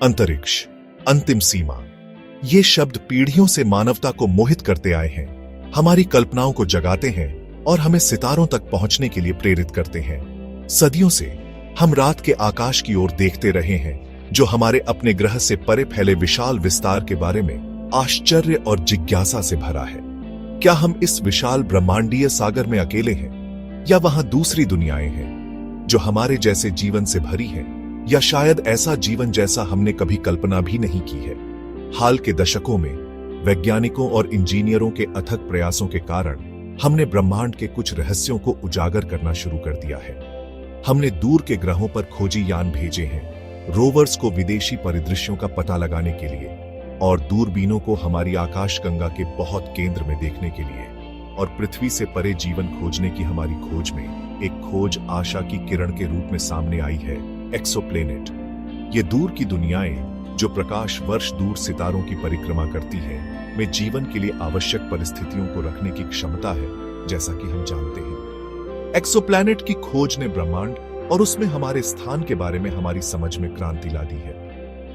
अंतरिक्ष, अंतिम सीमा, ये शब्द पीढ़ियों से मानवता को मोहित करते आए हैं, हमारी कल्पनाओं को जगाते हैं और हमें सितारों तक पहुंचने के लिए प्रेरित करते हैं। सदियों से हम रात के आकाश की ओर देखते रहे हैं, जो हमारे अपने ग्रह से परे फैले विशाल विस्तार के बारे में आश्चर्य और जिज्ञासा से भरा है। क्या हम इस विशाल ब्रह्मांडीय सागर में अकेले हैं, या वहां दूसरी दुनियाएं हैं जो हमारे जैसे जीवन से भरी हैं, या शायद ऐसा जीवन जैसा हमने कभी कल्पना भी नहीं की है। हाल के दशकों में वैज्ञानिकों और इंजीनियरों के अथक प्रयासों के कारण हमने ब्रह्मांड के कुछ रहस्यों को उजागर करना शुरू कर दिया है। हमने दूर के ग्रहों पर खोजी यान भेजे हैं, रोवर्स को विदेशी परिदृश्यों का पता लगाने के लिए और दूरबीनों को हमारी आकाशगंगा के बहुत केंद्र में देखने के लिए, और पृथ्वी से परे जीवन खोजने की हमारी खोज में एक खोज आशा की किरण के रूप में सामने आई है, एक्सोप्लैनेट। ये दूर की दुनियाएं जो प्रकाश वर्ष दूर सितारों की परिक्रमा करती हैं, में जीवन के लिए आवश्यक परिस्थितियों को रखने की क्षमता है, जैसा कि हम जानते हैं। एक्सोप्लैनेट की खोज ने ब्रह्मांड और उसमें हमारे स्थान के बारे में हमारी समझ में क्रांति ला दी है।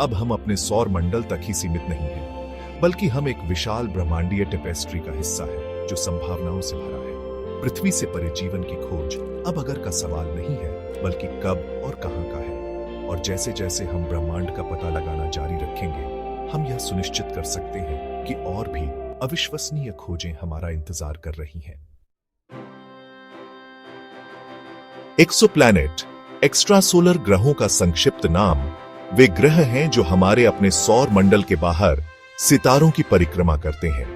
अब हम अपने सौर मंडल तक ही सीमित नहीं हैं, बल्कि हम एक विशाल ब्रह्मांडीय टेपेस्ट्री का हिस्सा है जो संभावनाओं से भरा है। पृथ्वी से परे जीवन की खोज अब अगर का सवाल नहीं है, बल्कि कब और कहां का है। और जैसे जैसे हम ब्रह्मांड का पता लगाना जारी रखेंगे, हम यह सुनिश्चित कर सकते हैं कि और भी अविश्वसनीय खोजें हमारा इंतजार कर रही हैं। एक्सोप्लैनेट, एक्स्ट्रासोलर ग्रहों का संक्षिप्त नाम, वे ग्रह हैं जो हमारे अपने सौर मंडल के बाहर सितारों की परिक्रमा करते हैं।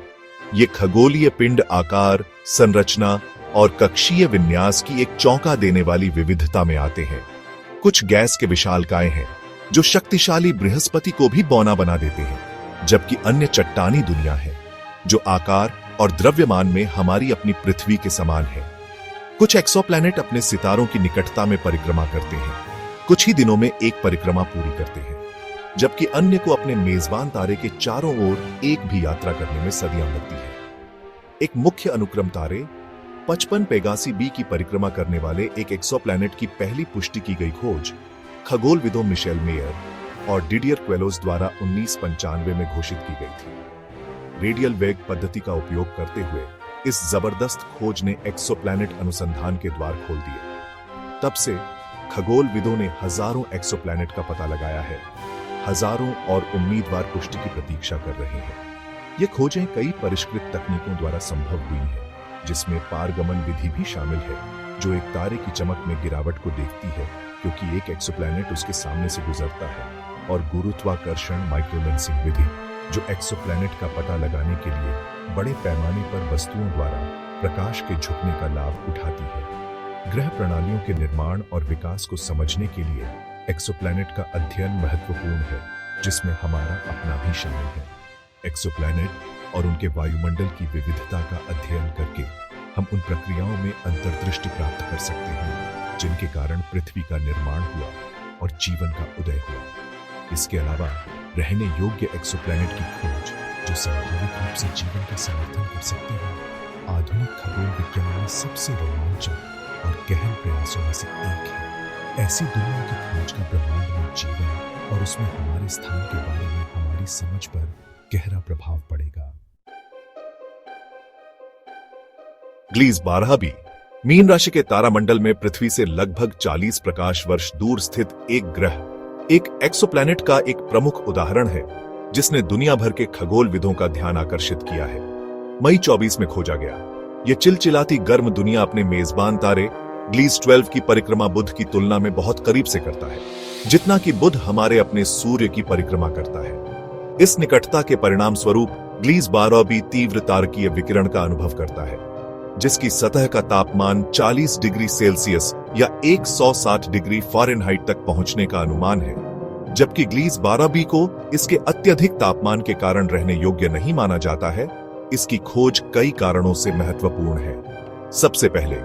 ये खगोलीय पिंड आकार, संरचना और कक्षीय विन्यास की एक चौंका देने वाली विविधता में आते हैं। कुछ गैस के विशालकाय हैं जो शक्तिशाली बृहस्पति को भी बौना बना देते हैं, जबकि अन्य चट्टानी दुनिया है जो आकार और द्रव्यमान में हमारी अपनी पृथ्वी के समान है। कुछ एक्सोप्लैनेट अपने सितारों की निकटता में परिक्रमा करते हैं, कुछ ही दिनों में एक परिक्रमा पूरी करते हैं, जबकि अन्य को अपने मेजबान तारे के चारों ओर एक भी यात्रा करने में सदियां लगती है। एक मुख्य अनुक्रम तारे 55 पेगासी बी की परिक्रमा करने वाले एक एक्सोप्लैनेट की पहली पुष्टि की गई खोज खगोलविदों मिशेल मेयर और डिडियर क्वेलोस द्वारा 1995 में घोषित की गई थी। रेडियल वेग पद्धति का उपयोग करते हुए इस जबरदस्त खोज ने एक्सोप्लैनेट अनुसंधान के द्वार खोल दिए। तब से खगोलविदों ने हजारों एक्सोप्लैनेट का पता लगाया है, हजारों और उम्मीदवार पुष्टि की प्रतीक्षा कर रहे हैं। ये खोजें कई परिष्कृत तकनीकों द्वारा संभव हुई हैं, जिसमें पारगमन विधि भी शामिल है, जो एक तारे की चमक में गिरावट को देखती है क्योंकि एक एक्सोप्लैनेट उसके सामने से गुजरता है, और गुरुत्वाकर्षण माइक्रोलेंसिंग विधि, जो एक्सोप्लैनेट का पता लगाने के लिए बड़े पैमाने पर वस्तुओं द्वारा प्रकाश के झुकने का लाभ उठाती है। ग्रह प्रणालियों के निर्माण और विकास को समझने के लिए एक्सोप्लैनेट का अध्ययन महत्वपूर्ण है, जिसमें हमारा अपना भी शामिल है। एक्सोप्लैनेट और उनके वायुमंडल की विविधता का अध्ययन करके हम उन प्रक्रियाओं में अंतर्दृष्टि प्राप्त कर सकते हैं जिनके कारण पृथ्वी का निर्माण हुआ और जीवन का उदय हुआ। इसके अलावा रहने योग्य एक्सोप्लैनेट की खोज, जो संभावित रूप से जीवन का समर्थन कर सकते हैं, आधुनिक खगोल विज्ञान में सबसे रोमांचक और गहन प्रयासों में से एक है। ऐसी दुनिया की खोज का ब्रह्मांड में जीवन और उसमें हमारे स्थान के बारे में हमारी समझ पर गहरा प्रभाव पड़ेगा। ग्लीस 12b मीन राशि के तारामंडल में पृथ्वी से लगभग 40 प्रकाश वर्ष दूर स्थित एक ग्रह, एक एक्सोप्लैनेट का एक प्रमुख उदाहरण है, जिसने दुनिया भर के खगोलविदों का ध्यान आकर्षित किया है। मई 24 में खोजा गया। यह चिलचिलाती गर्म दुनिया अपने मेजबान तारे ग्लीस 12 की परिक्रमा बुध की तुलना में बहुत करीब से करता है, जितना कि बुध हमारे अपने सूर्य की परिक्रमा करता है। इस निकटता के परिणाम स्वरूप ग्लीस 12b तीव्र तारकीय विकिरण का अनुभव करता है, जिसकी सतह का तापमान 40 डिग्री सेल्सियस या 160 डिग्री फ़ारेनहाइट तक पहुंचने का अनुमान है, जबकि ग्लीस 12b को इसके अत्यधिक तापमान के कारण रहने योग्य नहीं माना जाता है। इसकी खोज कई कारणों से महत्वपूर्ण है। सबसे पहले,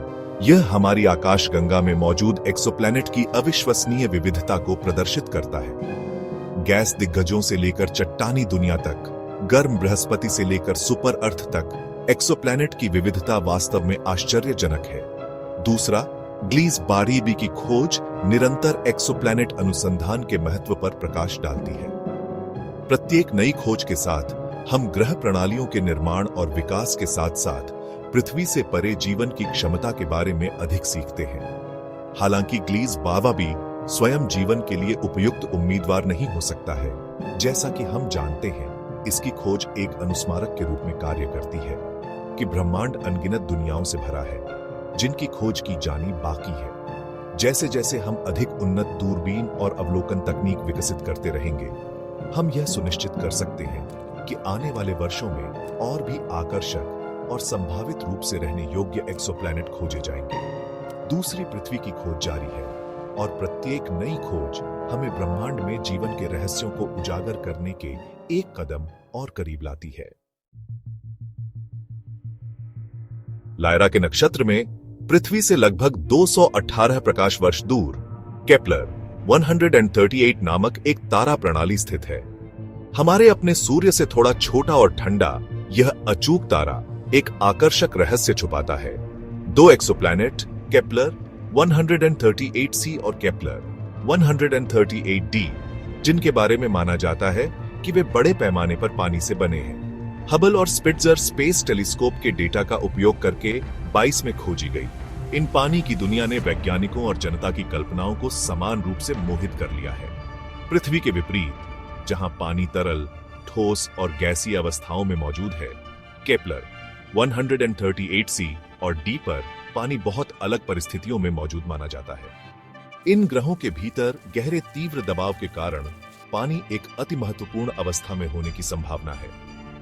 यह हमारी आकाशगंगा में मौजूद एक्सोप्लैनेट की अविश्वसनीय विविधता को प्रदर्शित करता है। गैस दिग्गजों से लेकर चट्टानी दुनिया तक, गर्म बृहस्पति से लेकर सुपर अर्थ तक, एक्सोप्लैनेट की विविधता वास्तव में आश्चर्यजनक है। दूसरा, ग्लीस बारीबी की खोज निरंतर एक्सोप्लैनेट अनुसंधान के महत्व पर प्रकाश डालती है। प्रत्येक नई खोज के साथ हम ग्रह प्रणालियों के निर्माण और विकास के साथ साथ पृथ्वी से परे जीवन की क्षमता के बारे में अधिक सीखते हैं। हालांकि ग्लीस बारीबी स्वयं जीवन के लिए उपयुक्त उम्मीदवार नहीं हो सकता है, जैसा कि हम जानते हैं, इसकी खोज एक अनुस्मारक के रूप में कार्य करती है कि ब्रह्मांड अनगिनत दुनियाओं से भरा है जिनकी खोज की जानी बाकी है। जैसे जैसे हम अधिक उन्नत दूरबीन और अवलोकन तकनीक विकसित करते रहेंगे, हम यह सुनिश्चित कर सकते हैं कि आने वाले वर्षों में और भी आकर्षक और संभावित रूप से रहने योग्य एक्सोप्लैनेट खोजे जाएंगे। दूसरी पृथ्वी की खोज जारी है और प्रत्येक नई खोज हमें ब्रह्मांड में जीवन के रहस्यों को उजागर करने के एक कदम और करीब लाती है। लायरा के नक्षत्र में पृथ्वी से लगभग 218 प्रकाश वर्ष दूर केपलर 138 नामक एक तारा प्रणाली स्थित है। हमारे अपने सूर्य से थोड़ा छोटा और ठंडा यह अचूक तारा एक आकर्षक रहस्य छुपाता है। दो एक्सोप्लैनेट केपलर 138c और केपलर 138d, जिनके बारे में माना जाता है कि वे बड़े पैमाने पर पानी से बने हैं, हबल और स्पिट्जर स्पेस टेलीस्कोप के डेटा का उपयोग करके 22 में खोजी गई। इन पानी की दुनिया ने वैज्ञानिकों और जनता की कल्पनाओं को समान रूप से मोहित कर लिया है। पृथ्वी के विपरीत, जहां पानी तरल, ठोस और गैसीय अवस्थाओं में मौजूद है, केपलर 138c और डी पर पानी बहुत अलग परिस्थितियों में मौजूद माना जाता है। इन ग्रहों के भीतर गहरे तीव्र दबाव के कारण पानी एक अति महत्वपूर्ण अवस्था में होने की संभावना है,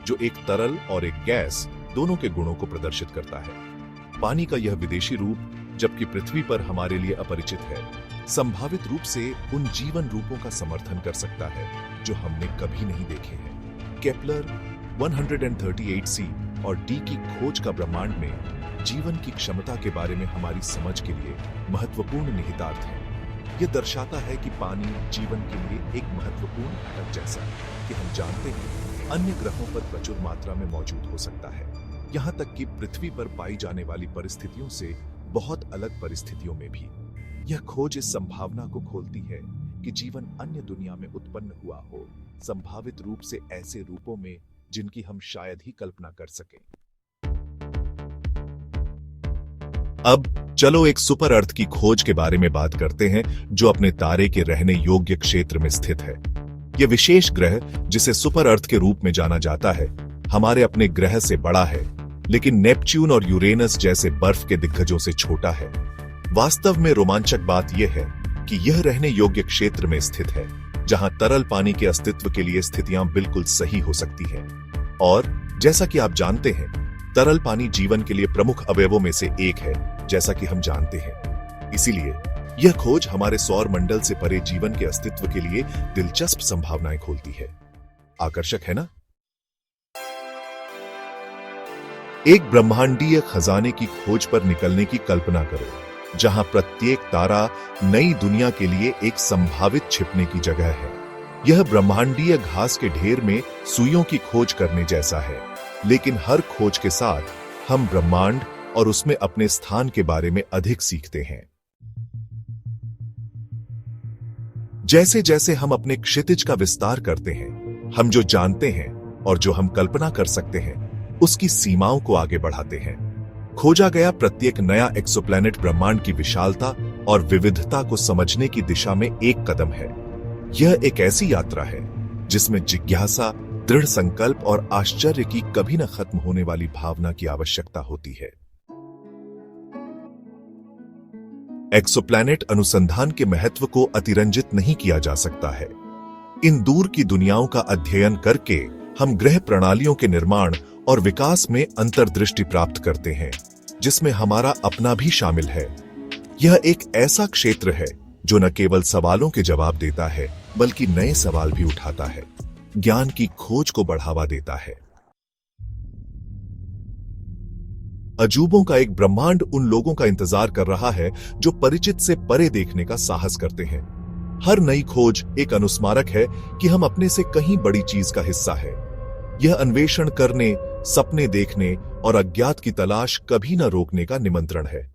जो एक तरल और एक गैस दोनों के गुणों को प्रदर्शित करता है। पानी का यह विदेशी रूप, जबकि पृथ्वी पर हमारे लिए अपरिचित है, संभावित रूप से उन जीवन रूपों का समर्थन कर सकता है जो हमने कभी नहीं देखे हैं। केपलर 138c और डी की खोज का ब्रह्मांड में जीवन की क्षमता के बारे में हमारी समझ के लिए महत्वपूर्ण निहितार्थ है। यह दर्शाता है कि पानी जीवन के लिए एक महत्वपूर्ण घटक जैसा है कि हम जानते हैं अन्य ग्रहों पर प्रचुर मात्रा में मौजूद हो सकता है, यहां तक कि पृथ्वी पर पाई जाने वाली परिस्थितियों से बहुत अलग परिस्थितियों में भी। यह खोज इस संभावना को खोलती है कि जीवन अन्य दुनिया में उत्पन्न हुआ हो, संभावित रूप से ऐसे रूपों में जिनकी हम शायद ही कल्पना कर सकें। अब चलो एक सुपर अर्थ की खोज के बारे में बात करते हैं, जो अपने तारे के रहने योग्य क्षेत्र में स्थित है। यह विशेष ग्रह, जिसे सुपर अर्थ के रूप में जाना जाता है, हमारे अपने ग्रह से बड़ा है, लेकिन नेपच्यून और यूरेनस जैसे बर्फ के दिग्गजों से छोटा है। वास्तव में रोमांचक बात यह है कि यह रहने योग्य क्षेत्र में स्थित है, जहां तरल पानी के अस्तित्व के लिए स्थितियां बिल्कुल सही हो सकती हैं। और जैसा कि आप जानते हैं, तरल पानी जीवन के लिए प्रमुख अवयवों में से एक है, जैसा कि हम जानते हैं। इसीलिए यह खोज हमारे सौर मंडल से परे जीवन के अस्तित्व के लिए दिलचस्प संभावनाएं खोलती है। आकर्षक है ना? एक ब्रह्मांडीय खजाने की खोज पर निकलने की कल्पना करो, जहां प्रत्येक तारा नई दुनिया के लिए एक संभावित छिपने की जगह है। यह ब्रह्मांडीय घास के ढेर में सुइयों की खोज करने जैसा है, लेकिन हर खोज के साथ हम ब्रह्मांड और उसमें अपने स्थान के बारे में अधिक सीखते हैं। जैसे जैसे हम अपने क्षितिज का विस्तार करते हैं, हम जो जानते हैं और जो हम कल्पना कर सकते हैं, उसकी सीमाओं को आगे बढ़ाते हैं। खोजा गया प्रत्येक नया एक्सोप्लैनेट ब्रह्मांड की विशालता और विविधता को समझने की दिशा में एक कदम है। यह एक ऐसी यात्रा है जिसमें जिज्ञासा, दृढ़ संकल्प और आश्चर्य की कभी न खत्म होने वाली भावना की आवश्यकता होती है। एक्सोप्लैनेट अनुसंधान के महत्व को अतिरंजित नहीं किया जा सकता है। इन दूर की दुनियाओं का अध्ययन करके हम ग्रह प्रणालियों के निर्माण और विकास में अंतर्दृष्टि प्राप्त करते हैं, जिसमें हमारा अपना भी शामिल है। यह एक ऐसा क्षेत्र है जो न केवल सवालों के जवाब देता है, बल्कि नए सवाल भी उठाता है, ज्ञान की खोज को बढ़ावा देता है। अजूबों का एक ब्रह्मांड उन लोगों का इंतजार कर रहा है जो परिचित से परे देखने का साहस करते हैं। हर नई खोज एक अनुस्मारक है कि हम अपने से कहीं बड़ी चीज का हिस्सा है। यह अन्वेषण करने, सपने देखने और अज्ञात की तलाश कभी न रोकने का निमंत्रण है।